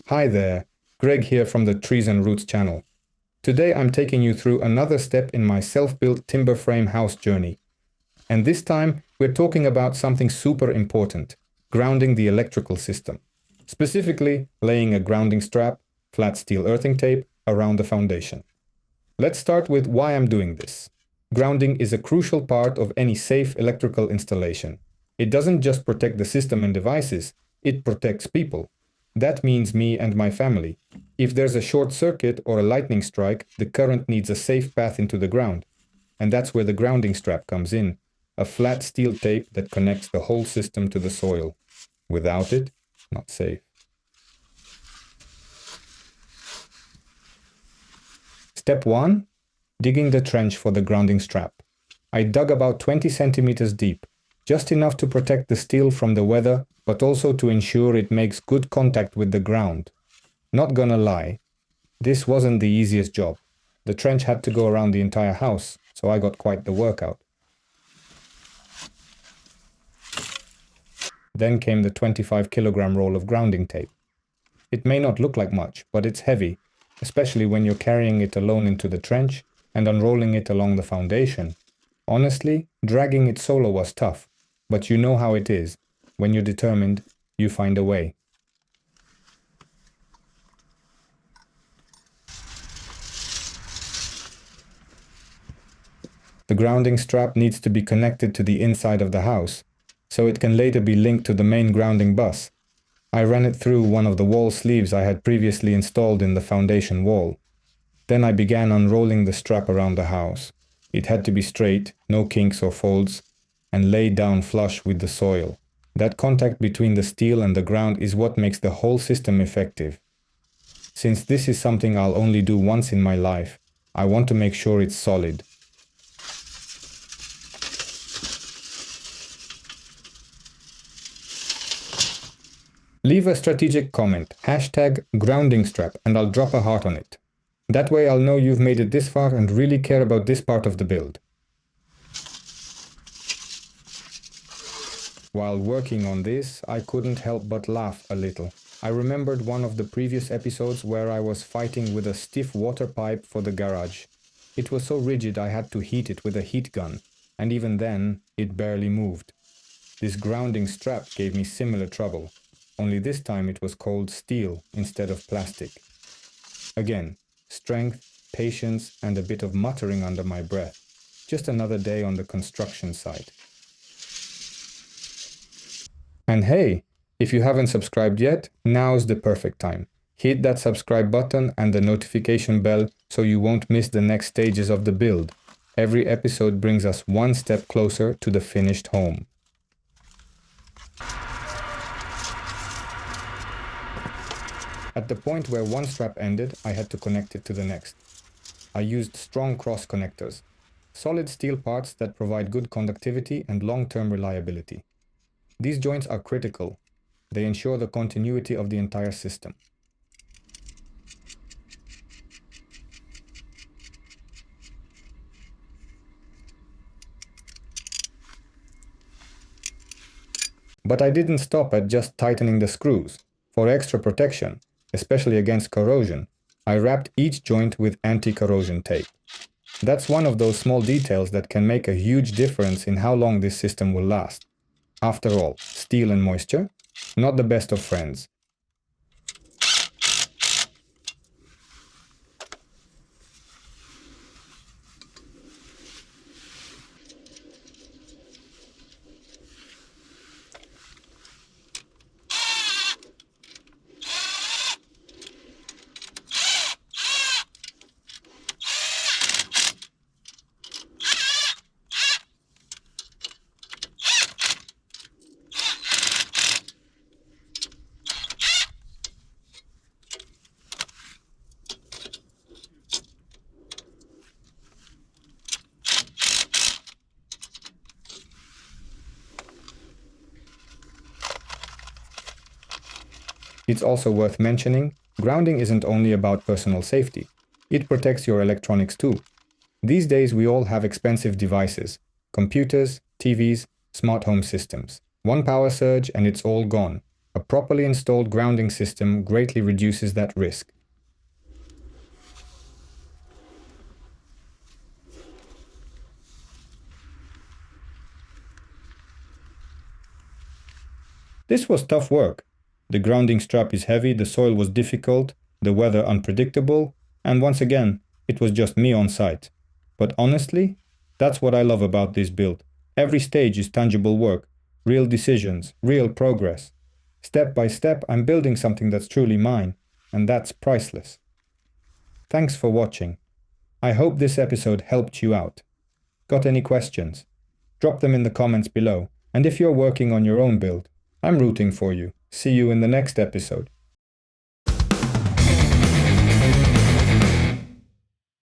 Hi there, Greg here from the Trees and Roots channel. Today I'm taking you through another step in my self-built timber frame house journey. And this time we're talking about something super important, grounding the electrical system. Specifically, laying a grounding strap, flat steel earthing tape, around the foundation. Let's start with why I'm doing this. Grounding is a crucial part of any safe electrical installation. It doesn't just protect the system and devices, it protects people. That means me and my family. If there's a short circuit or a lightning strike, the current needs a safe path into the ground. And that's where the grounding strap comes in, a flat steel tape that connects the whole system to the soil. Without it, not safe. Step 1. Digging the trench for the grounding strap. I dug about 20 centimeters deep, just enough to protect the steel from the weather, but also to ensure it makes good contact with the ground. Not gonna lie, this wasn't the easiest job. The trench had to go around the entire house, so I got quite the workout. Then came the 25-kilogram roll of grounding tape. It may not look like much, but it's heavy, especially when you're carrying it alone into the trench and unrolling it along the foundation. Honestly, dragging it solo was tough, but you know how it is. When you're determined, you find a way. The grounding strap needs to be connected to the inside of the house, so it can later be linked to the main grounding bus. I ran it through one of the wall sleeves I had previously installed in the foundation wall. Then I began unrolling the strap around the house. It had to be straight, no kinks or folds, and laid down flush with the soil. That contact between the steel and the ground is what makes the whole system effective. Since this is something I'll only do once in my life, I want to make sure it's solid. Leave a strategic comment, #grounding strap, and I'll drop a heart on it. That way I'll know you've made it this far and really care about this part of the build. While working on this, I couldn't help but laugh a little. I remembered one of the previous episodes where I was fighting with a stiff water pipe for the garage. It was so rigid I had to heat it with a heat gun, and even then, it barely moved. This grounding strap gave me similar trouble, only this time it was cold steel instead of plastic. Again, strength, patience, and a bit of muttering under my breath. Just another day on the construction site. And hey, if you haven't subscribed yet, now's the perfect time. Hit that subscribe button and the notification bell so you won't miss the next stages of the build. Every episode brings us one step closer to the finished home. At the point where one strap ended, I had to connect it to the next. I used strong cross connectors, solid steel parts that provide good conductivity and long-term reliability. These joints are critical. They ensure the continuity of the entire system. But I didn't stop at just tightening the screws. For extra protection, especially against corrosion, I wrapped each joint with anti-corrosion tape. That's one of those small details that can make a huge difference in how long this system will last. After all, steel and moisture? Not the best of friends. It's also worth mentioning, grounding isn't only about personal safety. It protects your electronics too. These days we all have expensive devices, computers, TVs, smart home systems. One power surge and it's all gone. A properly installed grounding system greatly reduces that risk. This was tough work. The grounding strap is heavy, the soil was difficult, the weather unpredictable, and once again, it was just me on site. But honestly, that's what I love about this build. Every stage is tangible work, real decisions, real progress. Step by step, I'm building something that's truly mine, and that's priceless. Thanks for watching. I hope this episode helped you out. Got any questions? Drop them in the comments below, and if you're working on your own build, I'm rooting for you. See you in the next episode.